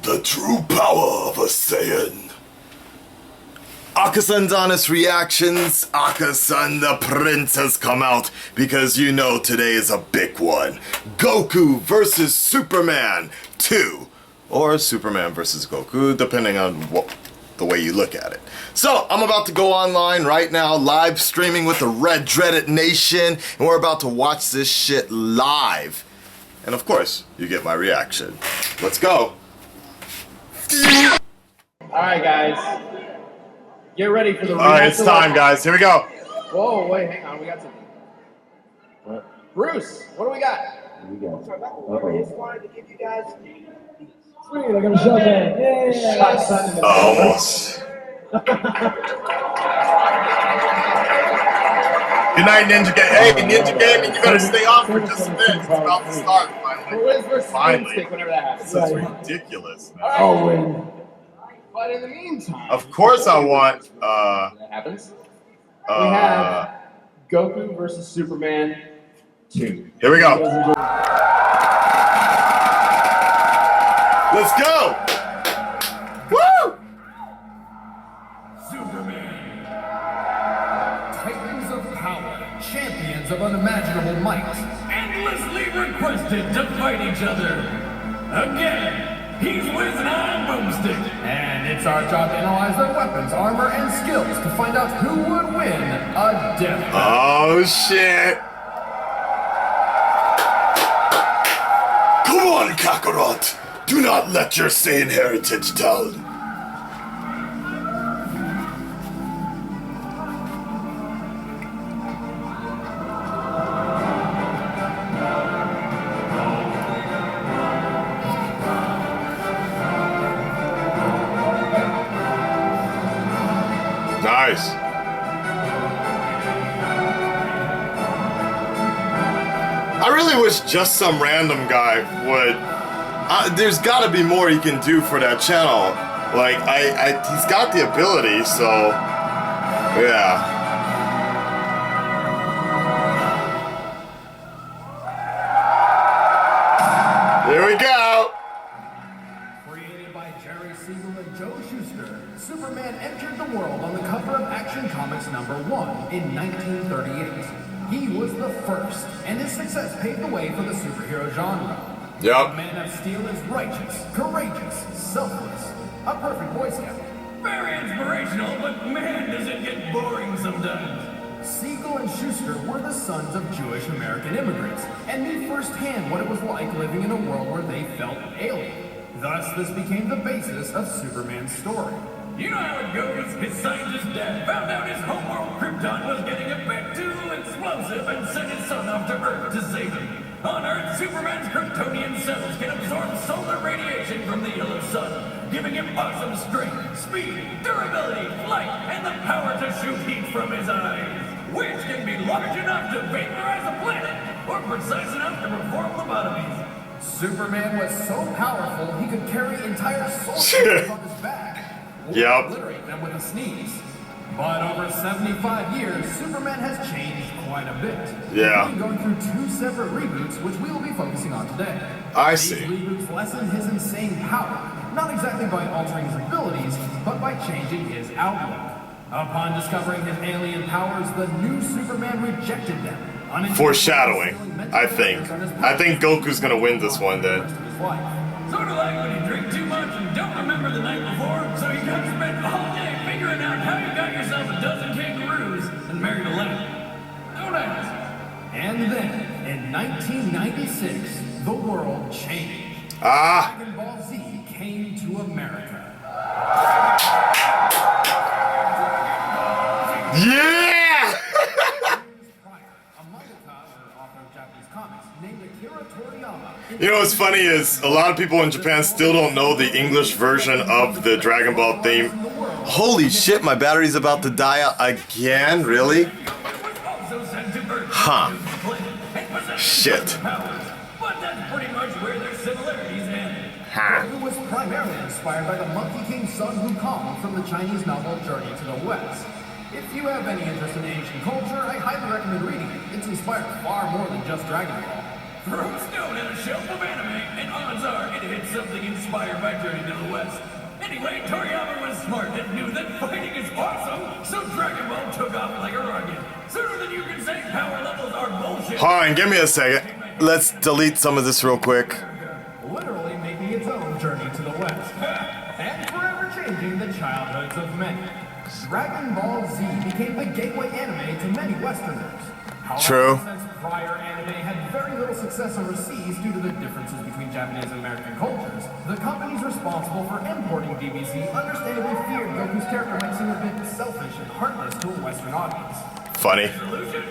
The true power of a Saiyan. Akasan's honest reactions. Akasan the prince has come out because you know today is a big one. Goku versus Superman 2. Or Superman versus Goku, depending on the way you look at it. So, I'm about to go online right now, live streaming with the Red Dreaded Nation, and we're about to watch this shit live. And of course, you get my reaction. Let's go. Alright guys, get ready for the Alright, it's time guys, here we go. Whoa, wait, hang on, we got something. What? Bruce, what do we got? I just wanted to give you guys sweet, I got a shotgun. Yay! Almost. Good night, Ninja Gaming. Hey, Ninja Gaming, you better stay on for just a bit. It's about to start finally. Whenever that happens. This is ridiculous, man. I'll win. But in the meantime, Of course I want, that happens. We have Goku versus Superman 2. Here we go. Let's go! Woo! Superman. Titans of power, champions of unimaginable might, endlessly requested to fight each other. Again, he's with an iron boomstick. And it's our job to analyze their weapons, armor, and skills to find out who would win a death battle. Oh shit! Come on, Kakarot! Do not let your Saiyan heritage down. Nice. I really wish just some random guy would. There's got to be more he can do for that channel. Like he's got the ability, so yeah. There we go. Created by Jerry Siegel and Joe Shuster, Superman entered the world on the cover of Action Comics #1 in 1938. He was the first, and his success paved the way for the superhero genre. Yep. Man of Steel is righteous, courageous, selfless, a perfect Boy Scout. Very inspirational, but man, does it get boring sometimes. Siegel and Schuster were the sons of Jewish American immigrants, and knew firsthand what it was like living in a world where they felt alien. Thus, this became the basis of Superman's story. You know how it goes. His scientist dad found out his homeworld Krypton was getting a bit too explosive and sent his son off to Earth to save him. On Earth, Superman's Kryptonian cells can absorb solar radiation from the yellow sun, giving him awesome strength, speed, durability, flight, and the power to shoot heat from his eyes, which can be large enough to vaporize a planet, or precise enough to perform lobotomies. Superman was so powerful he could carry entire solar systems on his back, or obliterate them with a sneeze. But over 75 years, Superman has changed quite a bit. Yeah. Including going through 2 separate reboots, which we will be focusing on today. I see. These reboots lessen his insane power, not exactly by altering his abilities, but by changing his outlook. Upon discovering his alien powers, the new Superman rejected them. Foreshadowing, I think. I think Goku's gonna win this one then. Sort of like when you drink too much and don't remember the night before, so you got to spend all day figuring out how you got yourself a dozen kangaroos and married a lamb. Don't ask. And then, in 1996, the world changed. Dragon Ball Z came to America. Yeah! You know what's funny is a lot of people in Japan still don't know the English version of the Dragon Ball theme. Holy shit, my battery's about to die out again? Really? Huh. Shit. But that's pretty much where their similarities end. Huh. Goku was primarily inspired by the Monkey King Sun Wukong from the Chinese novel Journey to the West. If you have any interest in ancient culture, I highly recommend reading it. It's inspired far more than just Dragon Ball. Throw a stone at a shelf of anime, and odds are it hits something inspired by Journey to the West. Anyway, Toriyama was smart and knew that fighting is awesome, so Dragon Ball took off like a rocket. Sooner than you can say power levels are bullshit. Hold on, give me a second. Let's delete some of this real quick. Literally making its own journey to the West. And forever changing the childhoods of many. Dragon Ball Z became the gateway anime to many Westerners. However, True. since prior anime had very little success overseas due to the differences between Japanese and American cultures, the companies responsible for importing DBZ understandably feared Goku's character might seem a bit selfish and heartless to a Western audience. Funny. Solution?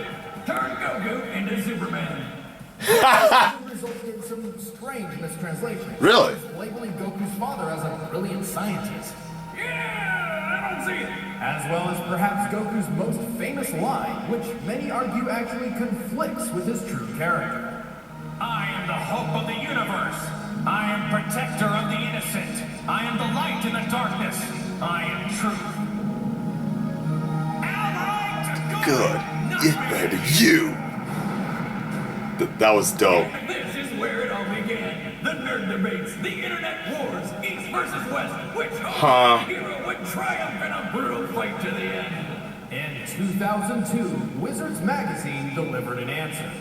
Turn Goku into Superman. This resulted in some strange mistranslations. Really? Labeling Goku's father as a brilliant scientist. Yeah, I don't see it. As well as perhaps Goku's most famous line, which many argue actually conflicts with his true character. I am the hope of the universe. I am protector of the innocent. I am the light in the darkness. I am truth. Good. Get ready, you. That was dope. This is where it all began. The nerd debates, the internet wars, East versus West, which hero would triumph in a brutal fight to the end. In 2002, Wizards Magazine delivered an answer.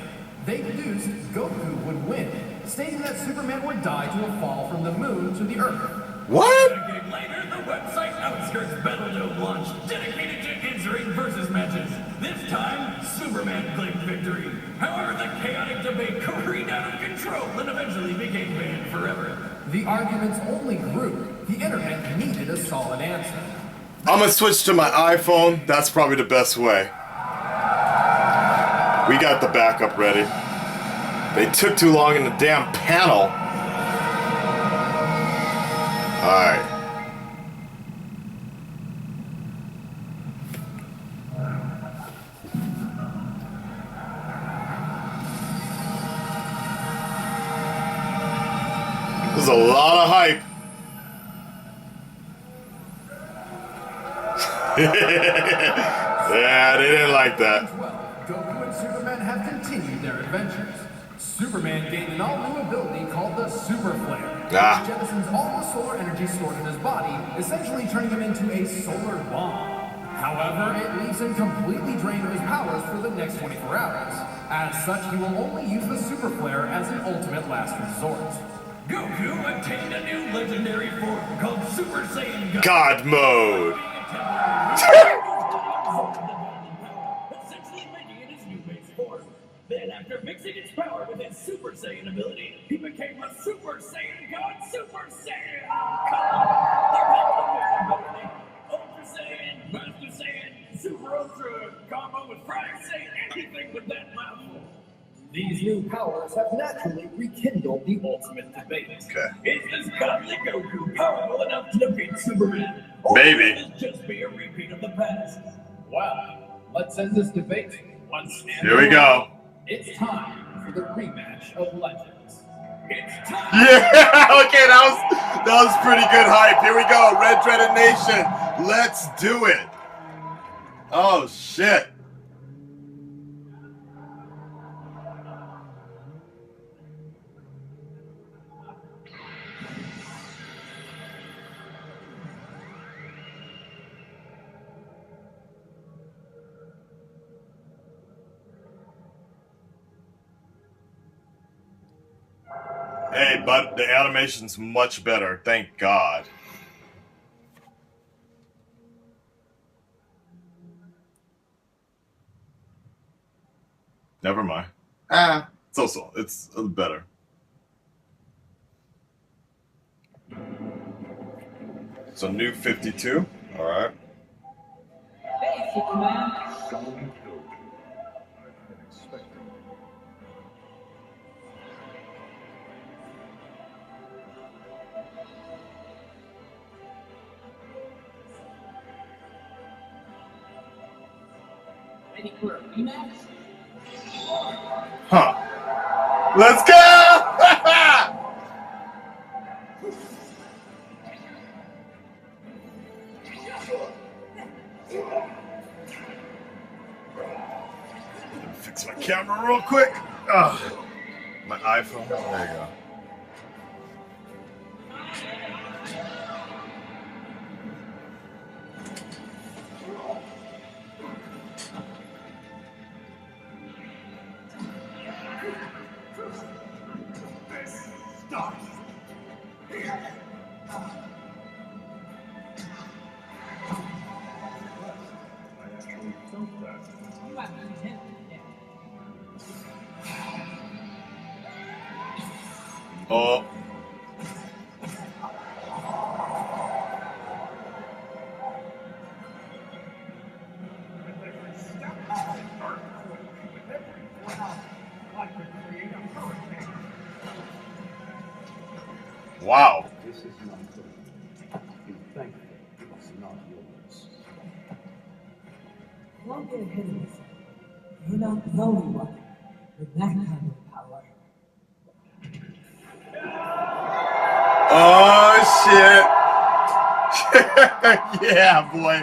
They deduced Goku would win, stating that Superman would die to a fall from the moon to the Earth. What? A decade later, the website Outskirts Battledome launched, dedicated to answering versus matches. This time, Superman claimed victory. However, the chaotic debate careened out of control and eventually became banned forever. The arguments only grew. The internet needed a solid answer. I'm gonna switch to my iPhone. That's probably the best way. We got the backup ready. They took too long in the damn panel. Alright. There's a lot of hype. Yeah, they didn't like that. Well, Goku and Superman have continued their adventures. Superman gained an all-new ability called the Super Flare, which jettisons all the solar energy stored in his body, essentially turning him into a solar bomb. However, it leaves him completely drained of his powers for the next 24 hours. As such, he will only use the Super Flare as an ultimate last resort. Goku attained a new legendary form called Super Saiyan God mode. Essentially making it his new base form. Then, after mixing its power with his Super Saiyan ability, he became a Super Saiyan God Super Saiyan! Ultra Saiyan, Master Saiyan, Super Ultra, combo with Prime Saiyan, anything with that mouthful. These new powers have naturally rekindled the ultimate debate. Okay. Is this godly Goku powerful enough to defeat Superman? Or Maybe. will this just be a repeat of the past? Well, let's end this debate once and Here we go. It's time for the rematch of Legends. It's time. Yeah, okay, that was pretty good hype. Here we go, Red Dreaded Nation. Let's do it. Oh shit. Hey, but the animation's much better, thank God. Never mind. So it's better. So new 52. All right. Hey, Superman. Ready for a rematch? Huh. Let's go! Fix my camera real quick. My iPhone. There you go. Oh. Wow. This is my home. Be thankful it's not yours. Don't get ahead of yourself. You're not the only one with that kind of power. Oh shit. Yeah, boy.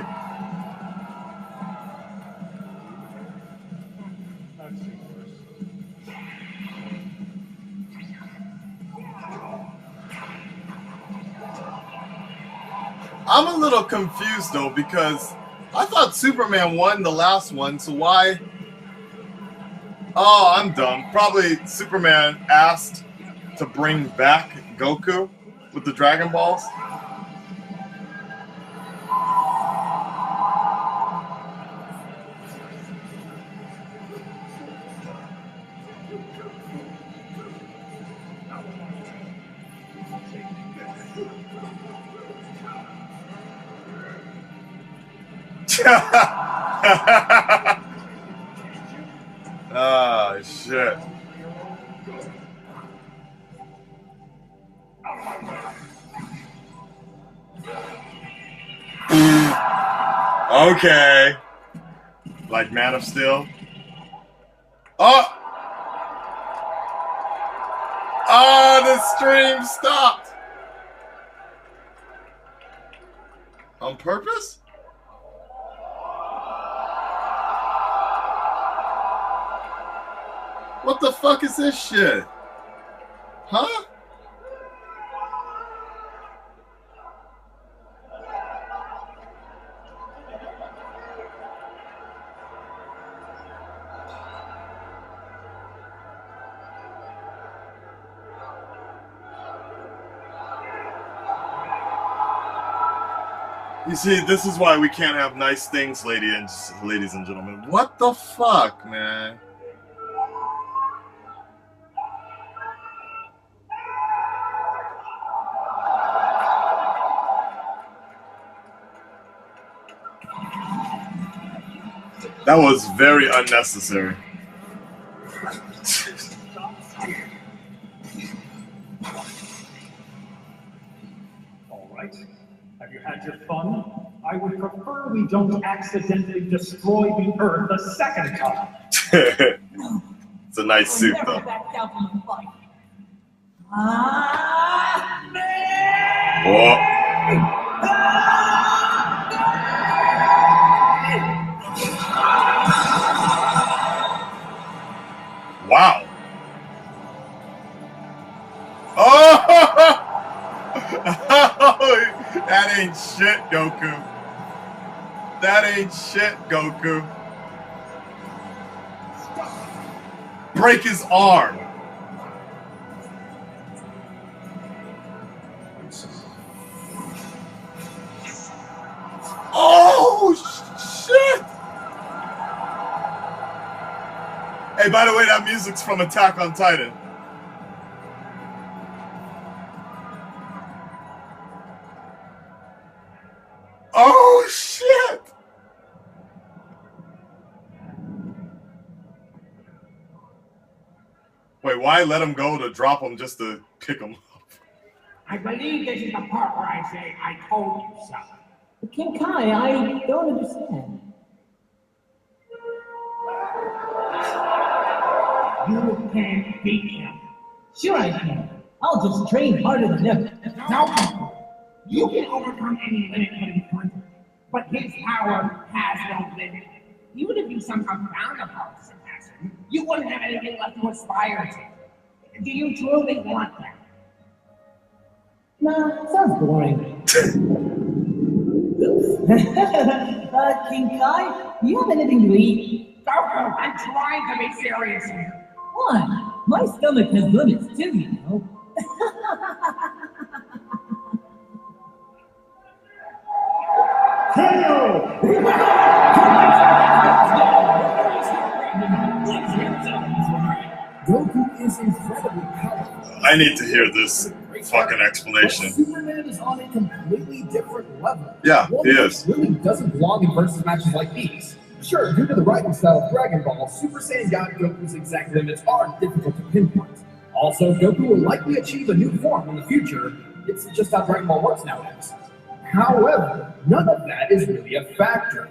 I'm a little confused though because I thought Superman won the last one, so why? Oh, I'm dumb. Probably Superman asked to bring back Goku with the Dragon Balls. Oh shit. Okay. Like Man of Steel. Oh! Oh, the stream stopped! On purpose? What the fuck is this shit? Huh? You see, this is why we can't have nice things, ladies and gentlemen. What the fuck, man? That was very unnecessary. All right. Have you had your fun? I would prefer we don't accidentally destroy the Earth a second time. It's a nice suit, Never though. back down from the fight. Wow. Oh! That ain't shit, Goku. That ain't shit, Goku. Break his arm. Oh, shit. Hey, by the way, that music's from Attack on Titan. Oh, shit! Wait, why let him go to drop him just to pick him up? I believe this is the part where I say, I told you so. But King Kai, I don't understand. You can't beat him. Sure I can. I'll just train harder than ever. No, you can overcome any limit put in front of you, but his power has no limit. Even if you somehow found a power to surpass him, you wouldn't have anything left to aspire to. Do you truly want that? Nah, sounds boring. King Kai, you have anything to eat? Goku, I'm trying to be serious here. What? My stomach has limits too, you know. I need to hear this fucking explanation. Superman is on a completely different level. Yeah, One he which is. really doesn't belong in versus matches like these. Sure, due to the writing style of Dragon Ball, Super Saiyan God Goku's exact limits are difficult to pinpoint. Also, Goku will likely achieve a new form in the future. It's just how Dragon Ball works nowadays. However, none of that is really a factor.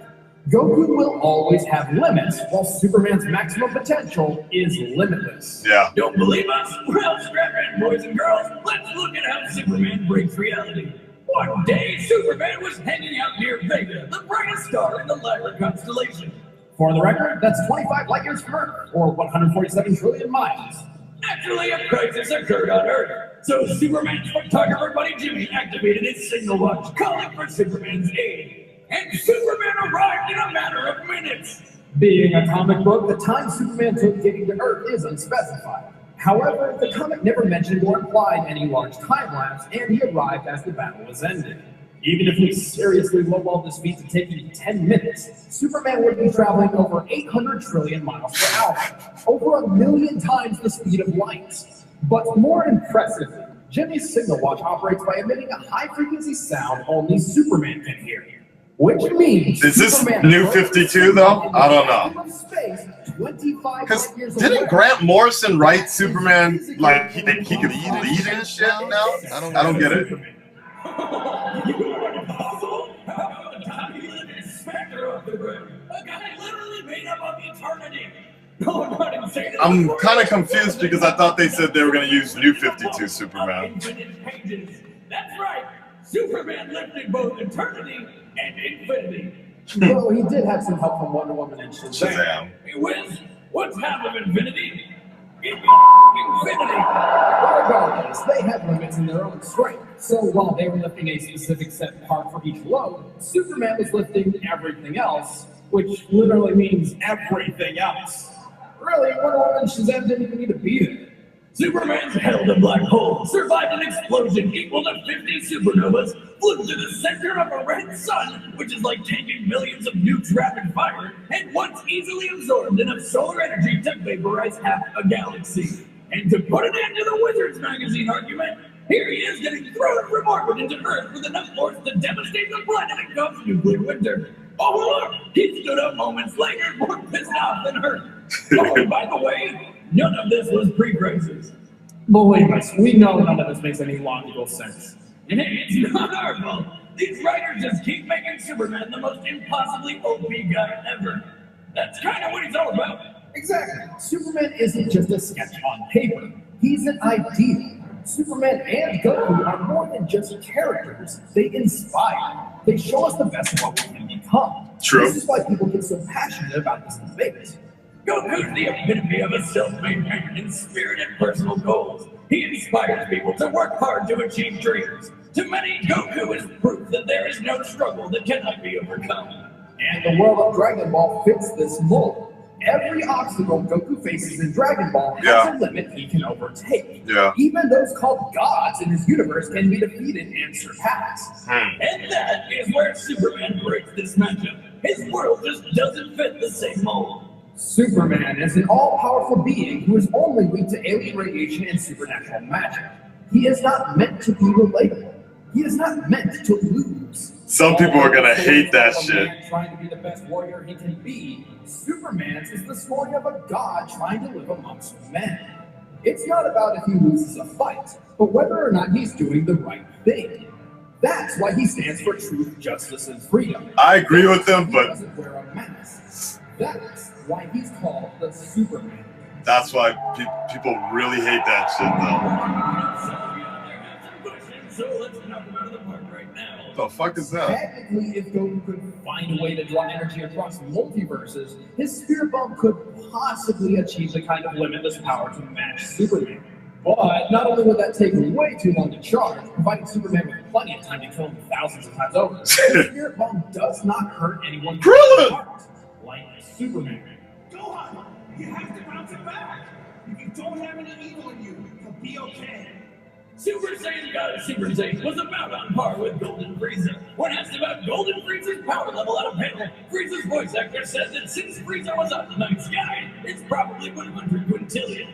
Goku will always have limits, while Superman's maximum potential is limitless. Yeah. Don't believe us? Well, strap in, boys and girls. Let's look at how Superman breaks reality. One day, Superman was hanging out near Vega, the brightest star in the Lyra constellation. For the record, that's 25 light years from Earth, or 147 trillion miles. Naturally, a crisis occurred on Earth, so Superman's photographer buddy Jimmy activated his signal watch, calling for Superman's aid. And Superman arrived in a matter of minutes. Being a comic book, the time Superman took getting to Earth is unspecified. However, the comic never mentioned or implied any large time lapse, and he arrived as the battle was ending. Even if we seriously lowballed this feat to taking 10 minutes, Superman would be traveling over 800 trillion miles per hour, over 1 million times the speed of light. But more impressively, Jimmy's signal watch operates by emitting a high-frequency sound only Superman can hear. Which means Is this Superman New 52 though? I don't know. Because didn't Grant Morrison write Superman like he could lead and shit now? I don't get it. I'm kind of confused because I thought they said they were going to use New 52 Superman. That's right. Superman lifted both eternity and infinity. Well, he did have some help from Wonder Woman and Shazam. Hey, Wiz, what's half of infinity? Infinity. Regardless, they have limits in their own strength. So while they were lifting a specific set part for each load, Superman was lifting everything else, which literally means everything else. Really, Wonder Woman and Shazam didn't even need to be there. Superman's held a black hole, survived an explosion equal to 50 supernovas, flew to the center of a red sun, which is like taking millions of nukes rapid fire, and once easily absorbed enough solar energy to vaporize half a galaxy. And to put an end to the Wizards magazine argument, here he is getting thrown from orbit into Earth with enough force to devastate the planet and cause nuclear winter. Oh look, he stood up moments later more pissed off than hurt. Oh, and by the way, none of this was pre-crisis. Believe us, we know none of this makes any logical sense. And hey, it's not our fault. These writers just keep making Superman the most impossibly OP guy ever. That's kind of what he's all about. Exactly. Superman isn't just a sketch on paper. He's an ideal. Superman and Goku are more than just characters. They inspire. They show us the best of what we can become. True. This is why people get so passionate about this debate. Goku's the epitome of a self-made man in spirit and personal goals. He inspires people to work hard to achieve dreams. To many, Goku is proof that there is no struggle that cannot be overcome. And the world of Dragon Ball fits this mold. Every obstacle Goku faces in Dragon Ball has a limit he can overtake. Yeah. Even those called gods in his universe can be defeated and surpassed. And that is where Superman breaks this matchup. His world just doesn't fit the same mold. Superman is an all-powerful being who is only weak to alien radiation and supernatural magic. He is not meant to be relatable. He is not meant to lose. Some people are gonna hate that shit. Trying to be the best warrior he can be, Superman's is the story of a god trying to live amongst men. It's not about if he loses a fight, but whether or not he's doing the right thing. That's why he stands for truth, justice, and freedom. I agree with them, but he doesn't wear a mask. That's why he's called the Superman. that's why people really hate that shit, So let's knock him out of the park right now. though. The fuck is that? Technically, if Goku could find a way to draw energy across multiverses, his spirit bomb could possibly achieve the kind of limitless power to match Superman. But not only would that take way too long to charge, providing Superman with plenty of time to kill him thousands of times over, the spirit bomb does not hurt anyone like Superman. Go on! You have to bounce it back! If you don't have any evil in you, you'll be okay. Super Saiyan God Super Saiyan was about on par with Golden Frieza. When asked about Golden Frieza's power level at a panel, Frieza's voice actor said that since Frieza was up in the night sky, it's probably 100 quintillion.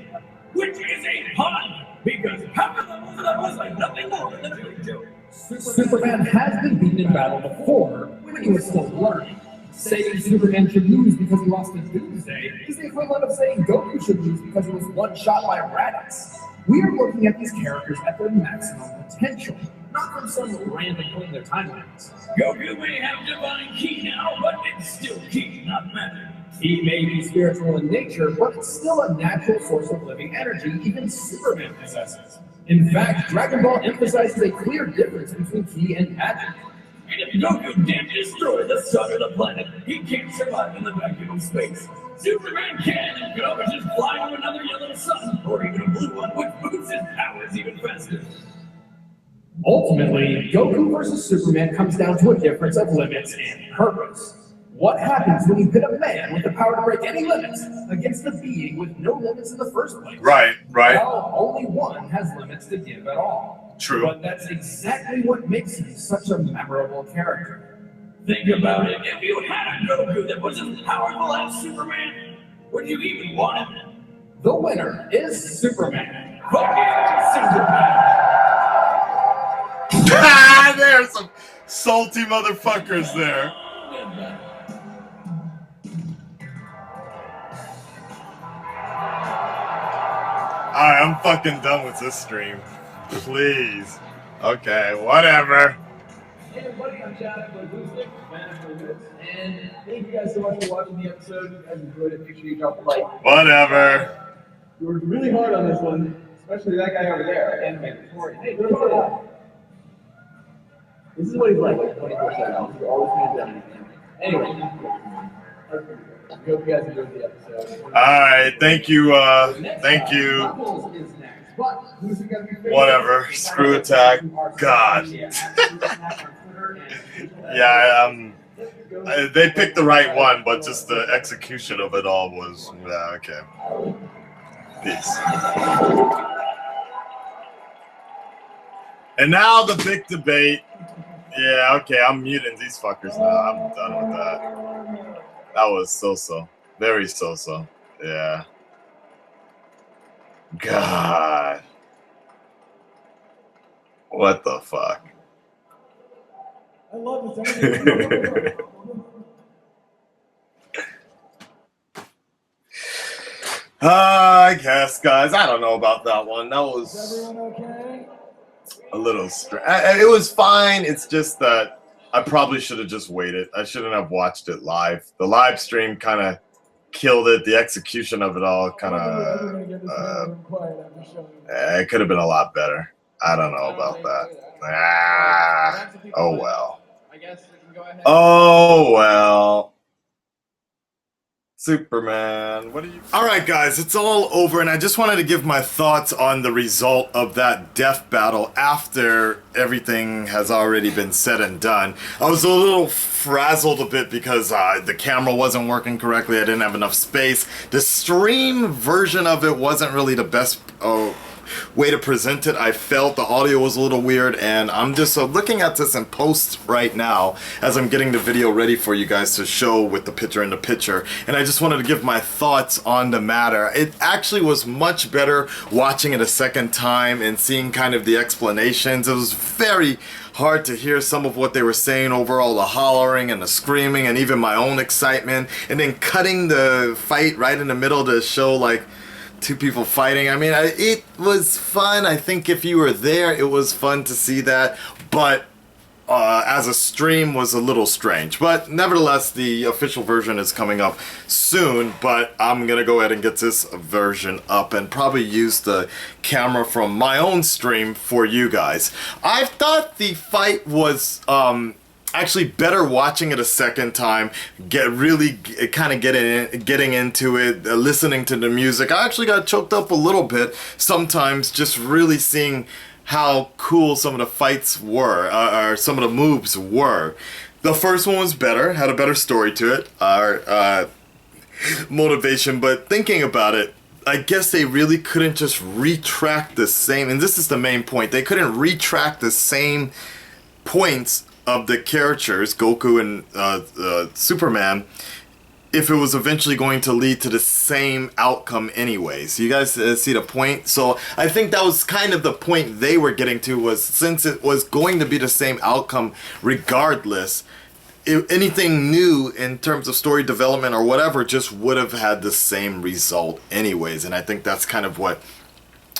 Which is a pun! Because power levels is like nothing more than a joke. Superman has been beaten in battle before, when he was still learning. Saying Superman should lose because he lost to Doomsday is the equivalent of saying Goku should lose because he was one shot by Raditz. We are looking at these characters at their maximum potential, not from some random point in their timelines. Goku may have divine ki now, but it's still ki, not matter. He may be spiritual in nature, but it's still a natural source of living energy even Superman possesses. In fact, Dragon Ball emphasizes a clear difference between ki and magic. And if Goku did destroy the sun or the planet, he can't survive in the vacuum of space. Superman can and could always just fly to another yellow sun, or even a blue one, which boosts his powers even faster. Ultimately, Goku versus Superman comes down to a difference of limits and purpose. What happens when you pit a man with the power to break any limits against a being with no limits in the first place? Right. Well, only one has limits to give at all. True. But that's exactly what makes him such a memorable character. Think about it. If you had a Goku that was as powerful as Superman, would you even want him? The winner is Superman. Fucking Superman! There's some salty motherfuckers there. Alright, I'm fucking done with this stream. Please. Okay, whatever. Hey everybody, I'm Chad from Acoustic, and thank you guys so much for watching the episode. If you guys enjoyed it, make sure you drop a like. Whatever. We worked really hard on this one, especially that guy over there, animator. Hey, what's going on? This is what he's like 24/7. He's always paying attention. Anyway, we hope you guys enjoyed the episode. Alright, thank you, thank you. Knuckles is next, but who's it gonna be? Whatever. Screw attack. God. Yeah, they picked the right one, but just the execution of it all was, yeah, okay. Peace. And now the big debate. Yeah, okay, I'm muting these fuckers now. I'm done with that. That was so-so. Very so-so. Yeah. God. What the fuck? I love this. I guess, guys. I don't know about that one. That was Is everyone okay? a little strange. It was fine. It's just that I probably should have just waited. I shouldn't have watched it live. The live stream kind of killed it. The execution of it all kind of... it could have been a lot better. I don't know about that. Oh, well. I guess we can go ahead. Oh, well. Superman, what are you... Alright guys, it's all over, and I just wanted to give my thoughts on the result of that death battle after everything has already been said and done. I was a little frazzled a bit because the camera wasn't working correctly, I didn't have enough space. The stream version of it wasn't really the best way to present it. I felt the audio was a little weird, and I'm just looking at this in post right now as I'm getting the video ready for you guys to show with the picture in the picture, and I just wanted to give my thoughts on the matter. It actually was much better watching it a second time and seeing kind of the explanations. It was very hard to hear some of what they were saying over all the hollering and the screaming and even my own excitement, and then cutting the fight right in the middle to show like two people fighting. I mean, it was fun. I think if you were there, it was fun to see that, but as a stream was a little strange. But nevertheless, the official version is coming up soon, but I'm gonna go ahead and get this version up and probably use the camera from my own stream for you guys. I thought the fight was actually better watching it a second time, getting into it, listening to the music. I actually got choked up a little bit sometimes, just really seeing how cool some of the fights were, or some of the moves were. The first one was better, had a better story to it, or motivation, but thinking about it, I guess they really couldn't just retract the same, and this is the main point, they couldn't retract the same points of the characters, Goku and Superman, if it was eventually going to lead to the same outcome anyways. You guys see the point? So I think that was kind of the point they were getting to, was since it was going to be the same outcome regardless, anything new in terms of story development or whatever just would have had the same result anyways. And I think that's kind of what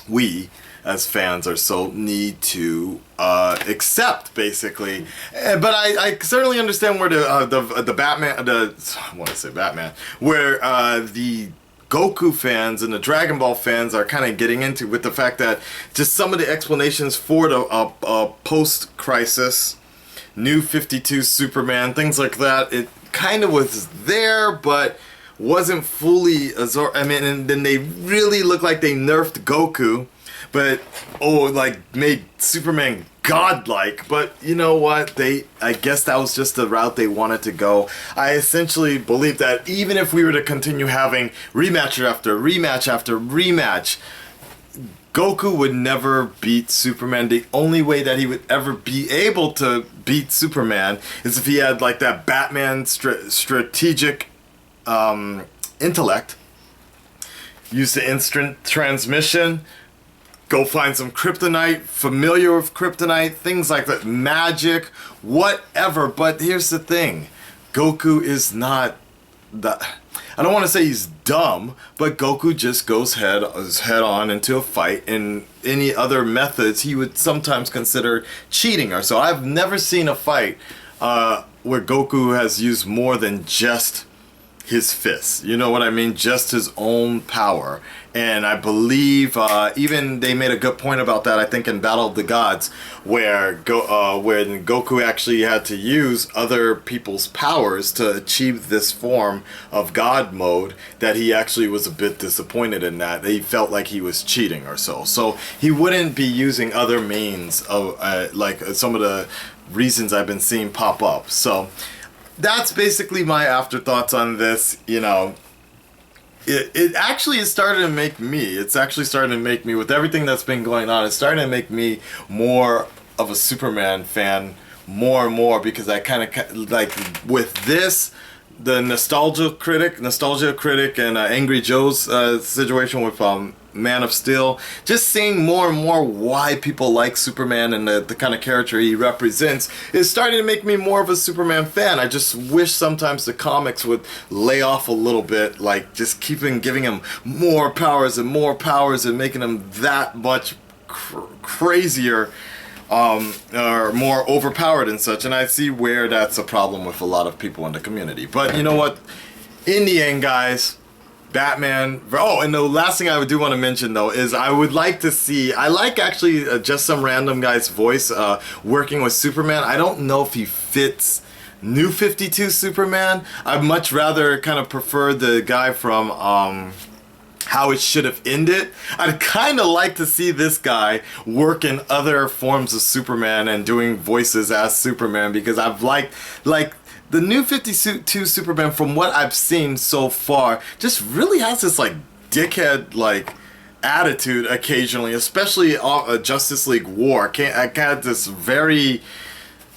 we as fans are so need to accept, basically. But I certainly understand where the Batman, I want to say Batman, where the Goku fans and the Dragon Ball fans are kind of getting into, with the fact that just some of the explanations for the post-crisis New 52 Superman, things like that, it kind of was there, but wasn't fully absorbed. I mean, and then they really look like they nerfed Goku, but like made Superman godlike. But you know what? I guess that was just the route they wanted to go. I essentially believe that even if we were to continue having rematch after rematch after rematch, Goku would never beat Superman. The only way that he would ever be able to beat Superman is if he had like that Batman strategic intellect, use the instant transmission, go find some kryptonite, familiar with kryptonite, things like that, magic, whatever. But here's the thing, Goku is not that, I don't want to say he's dumb, but Goku just goes head on into a fight, and any other methods he would sometimes consider cheating or so. I've never seen a fight where Goku has used more than just his fists. You know what I mean? Just his own power. And I believe even they made a good point about that, I think, in Battle of the Gods, where when Goku actually had to use other people's powers to achieve this form of God mode, that he actually was a bit disappointed in that. He felt like he was cheating or so. So he wouldn't be using other means of like some of the reasons I've been seeing pop up. So that's basically my afterthoughts on this. You know, it actually is starting to make me, it's actually starting to make me, with everything that's been going on, it's starting to make me more of a Superman fan, more and more, because I kind of, like, with this, the Nostalgia Critic and Angry Joe's situation with Man of Steel, just seeing more and more why people like Superman and the kind of character he represents is starting to make me more of a Superman fan. I just wish sometimes the comics would lay off a little bit, like just giving him more powers and making him that much crazier or more overpowered and such. And I see where that's a problem with a lot of people in the community. But you know what? In the end, guys, Batman. Oh, and the last thing I do want to mention though is I would like to see, I like actually just some random guy's voice working with Superman. I don't know if he fits New 52 Superman. I'd much rather kind of prefer the guy from How It Should Have Ended. I'd kind of like to see this guy work in other forms of Superman and doing voices as Superman, because I've liked, like, the New 52 Superman, from what I've seen so far, just really has this like dickhead like attitude occasionally, especially Justice League War. I got this very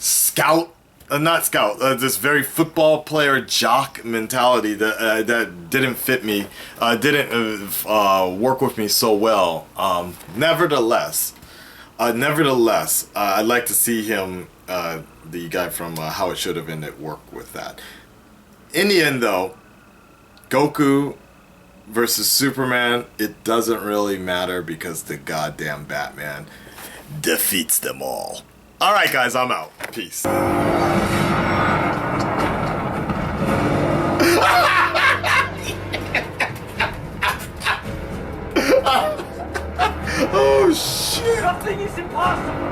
this very football player jock mentality that didn't fit me, didn't work with me so well. Nevertheless, I'd like to see him, the guy from How It Should Have Ended, work with that. In the end, though, Goku versus Superman, it doesn't really matter because the goddamn Batman defeats them all. All right, guys, I'm out. Peace. Oh shit! Nothing is impossible!